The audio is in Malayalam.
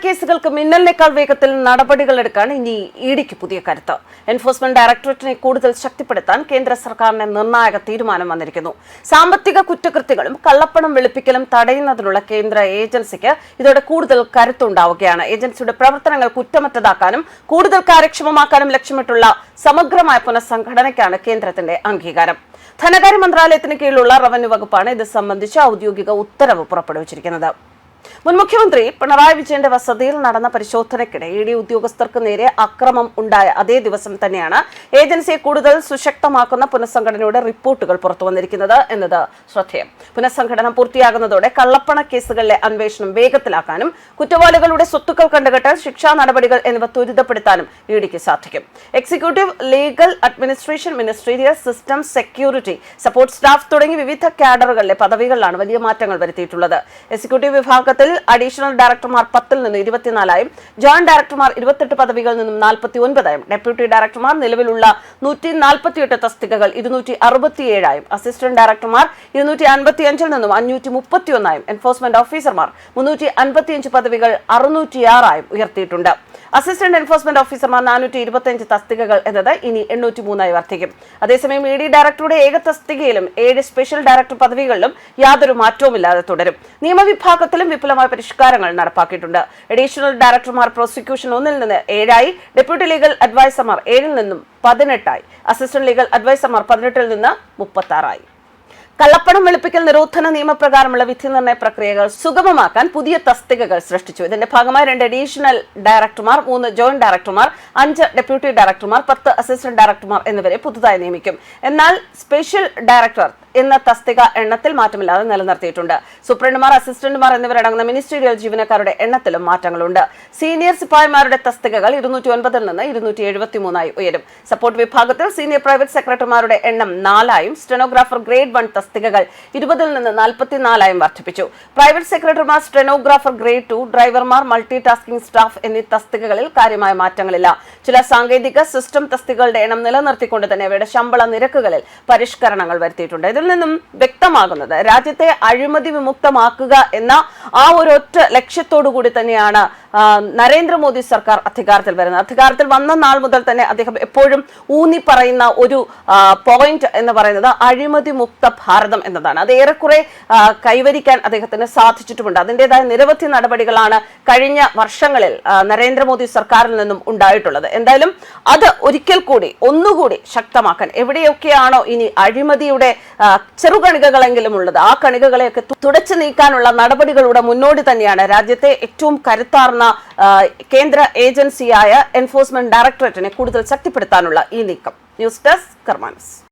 കേസുകൾക്ക് മിന്നലിനേക്കാൾ വേഗത്തിൽ നടപടികളെടുക്കാൻ ഇനി ഇഡിക്ക് പുതിയ കരുത്ത്. എൻഫോഴ്സ്മെന്റ് ഡയറക്ടറേറ്റിനെ കൂടുതൽ ശക്തിപ്പെടുത്താൻ കേന്ദ്ര സർക്കാരിന് നിർണായക തീരുമാനം വന്നിരിക്കുന്നു. സാമ്പത്തിക കുറ്റകൃത്യങ്ങളും കള്ളപ്പണം വെളുപ്പിക്കലും തടയുന്നതിനുള്ള കേന്ദ്ര ഏജൻസിക്ക് ഇതോടെ കൂടുതൽ കരുത്തുണ്ടാവുകയാണ്. ഏജൻസിയുടെ പ്രവർത്തനങ്ങൾ കുറ്റമറ്റതാക്കാനും കൂടുതൽ കാര്യക്ഷമമാക്കാനും ലക്ഷ്യമിട്ടുള്ള സമഗ്രമായ പുനഃസംഘടനയ്ക്കാണ് കേന്ദ്രത്തിന്റെ അംഗീകാരം. ധനകാര്യ മന്ത്രാലയത്തിന് കീഴിലുള്ള റവന്യൂ വകുപ്പാണ് ഇത് സംബന്ധിച്ച് ഔദ്യോഗിക ഉത്തരവ് പുറപ്പെടുവിച്ചിരിക്കുന്നത്. മുൻ മുഖ്യമന്ത്രി പിണറായി വിജയന്റെ വസതിയിൽ നടന്ന പരിശോധനയ്ക്കിടെ ഇഡി ഉദ്യോഗസ്ഥർക്ക് നേരെ അക്രമം ഉണ്ടായ അതേ ദിവസം തന്നെയാണ് ഏജൻസിയെ കൂടുതൽ സുശക്തമാക്കുന്ന പുനഃസംഘടനയുടെ റിപ്പോർട്ടുകൾ പുറത്തുവന്നിരിക്കുന്നത് എന്നത് ശ്രദ്ധേയം. പുനഃസംഘടന പൂർത്തിയാകുന്നതോടെ കള്ളപ്പണ കേസുകളിലെ അന്വേഷണം വേഗത്തിലാക്കാനും കുറ്റവാളികളുടെ സ്വത്തുക്കൾ കണ്ടുകെട്ടൽ, ശിക്ഷാ നടപടികൾ എന്നിവ ത്വരിതപ്പെടുത്താനും ഇഡിക്ക് സാധിക്കും. Executive, legal, administration, ministerial, system, security, support staff തുടങ്ങി വിവിധ കാഡറുകളിലെ പദവികളിലാണ് വലിയ മാറ്റങ്ങൾ വരുത്തിയിട്ടുള്ളത്. എക്സിക്യൂട്ടീവ് വിഭാഗത്തിൽ അഡീഷണൽ ഡയറക്ടർമാർ 10 നിന്ന് 24 ജോയിന്റ് ഡയറക്ടർമാർ 28 പദവികളിൽ നിന്നും 49 ഡെപ്യൂട്ടി ഡയറക്ടർമാർ നിലവിലുള്ള 148 തസ്തികകൾ 267 അസിസ്റ്റന്റ് ഡയറക്ടർമാർ 255 നിന്നും 531 എൻഫോഴ്സ്മെന്റ് ഓഫീസർമാർ 355 പദവികൾ 606 ഉയർത്തിയിട്ടുണ്ട്. അസിസ്റ്റന്റ് എൻഫോഴ്സ്മെന്റ് ഓഫീസർമാർ 425 തസ്തികകൾ എന്നത് ഇനി 803 വർദ്ധിക്കും. അതേസമയം ഇഡി ഡയറക്ടറുടെ ഏക തസ്തികയിലും 7 സ്പെഷ്യൽ ഡയറക്ടർ പദവികളിലും യാതൊരു മാറ്റവുമില്ലാതെ തുടരും. നിയമവിഭാഗത്തിലും വിപുലമായ പരിഷ്കാരങ്ങൾ നടപ്പാക്കിയിട്ടുണ്ട്. അഡീഷണൽ ഡയറക്ടർമാർ പ്രോസിക്യൂഷൻ 1 നിന്ന് 7 ഡെപ്യൂട്ടി ലീഗൽ അഡ്വൈസർമാർ 7 നിന്നും 18 അസിസ്റ്റന്റ് ലീഗൽ അഡ്വൈസർമാർ 18 നിന്ന് 36 കള്ളപ്പണം വെളുപ്പിക്കൽ നിരോധന നിയമപ്രകാരമുള്ള വിധി നിർണ്ണയ പ്രക്രിയകൾ സുഗമമാക്കാൻ പുതിയ തസ്തികകൾ സൃഷ്ടിച്ചു. ഇതിന്റെ ഭാഗമായി 2 അഡീഷണൽ ഡയറക്ടർമാർ, 3 ജോയിന്റ് ഡയറക്ടർമാർ, 5 ഡെപ്യൂട്ടി ഡയറക്ടർമാർ, 10 അസിസ്റ്റന്റ് ഡയറക്ടർമാർ എന്നിവരെ പുതുതായി നിയമിക്കും. എന്നാൽ സ്പെഷ്യൽ ഡയറക്ടർ എന്ന തസ്തിക എണ്ണത്തിൽ മാറ്റമില്ലാതെ നിലനിർത്തിയിട്ടുണ്ട്. സൂപ്രണ്ടുമാർ, അസിസ്റ്റന്റുമാർ എന്നിവരടങ്ങുന്ന മിനിസ്റ്റീരിയൽ ജീവനക്കാരുടെ എണ്ണത്തിലും മാറ്റങ്ങളുണ്ട്. സീനിയർ സിപ്പായിമാരുടെ തസ്തികകൾ 209 നിന്ന് 273 ഉയരും. സപ്പോർട്ട് വിഭാഗത്തിൽ സീനിയർ പ്രൈവറ്റ് സെക്രട്ടറിമാരുടെ എണ്ണം 4 സ്റ്റെനോഗ്രാഫർ ഗ്രേഡ് 1 തസ്തികകൾ 20 നിന്ന് 44 വർദ്ധിപ്പിച്ചു. പ്രൈവറ്റ് സെക്രട്ടറിമാർ, സ്റ്റെനോഗ്രാഫർ ഗ്രേഡ് 2, ഡ്രൈവർമാർ, മൾട്ടി ടാസ്കിംഗ് സ്റ്റാഫ് എന്നീ തസ്തികകളിൽ കാര്യമായ മാറ്റങ്ങളില്ല. ചില സാങ്കേതിക സിസ്റ്റം തസ്തികകളുടെ എണ്ണം നിലനിർത്തിക്കൊണ്ട് തന്നെ അവയുടെ ശമ്പള നിരക്കുകളിൽ പരിഷ്കരണങ്ങൾ വരുത്തിയിട്ടുണ്ട്. ഇതിൽ നിന്നും വ്യക്തമാകുന്നത് രാജ്യത്തെ അഴിമതി വിമുക്തമാക്കുക എന്ന ആ ഒരൊറ്റ ലക്ഷ്യത്തോടു കൂടി തന്നെയാണ് നരേന്ദ്രമോദി സർക്കാർ അധികാരത്തിൽ വരുന്നത്. അധികാരത്തിൽ വന്ന നാൾ മുതൽ തന്നെ അദ്ദേഹം എപ്പോഴും ഊന്നി പറയുന്ന ഒരു പോയിന്റ് എന്ന് പറയുന്നത് അഴിമതി മുക്ത ഭാരതം എന്നതാണ്. അത് ഏറെക്കുറെ കൈവരിക്കാൻ അദ്ദേഹത്തിന് സാധിച്ചിട്ടുമുണ്ട്. അതിൻ്റെതായ നിരവധി നടപടികളാണ് കഴിഞ്ഞ വർഷങ്ങളിൽ നരേന്ദ്രമോദി സർക്കാരിൽ നിന്നും ഉണ്ടായിട്ടുള്ളത്. എന്തായാലും അത് ഒരിക്കൽ കൂടി ഒന്നുകൂടി ശക്തമാക്കാൻ, എവിടെയൊക്കെയാണോ ഇനി അഴിമതിയുടെ ചെറുകണികകളെങ്കിലും ഉള്ളത് ആ കണികകളെയൊക്കെ തുടച്ചു നീക്കാനുള്ള നടപടികളുടെ മുന്നോടി തന്നെയാണ് രാജ്യത്തെ ഏറ്റവും കരുത്താർന്ന കേന്ദ്ര ഏജൻസിയായ എൻഫോഴ്സ്മെന്റ് ഡയറക്ടറേറ്റിനെ കൂടുതൽ ശക്തിപ്പെടുത്താനുള്ള ഈ നീക്കം. News desk കർമാനസ്.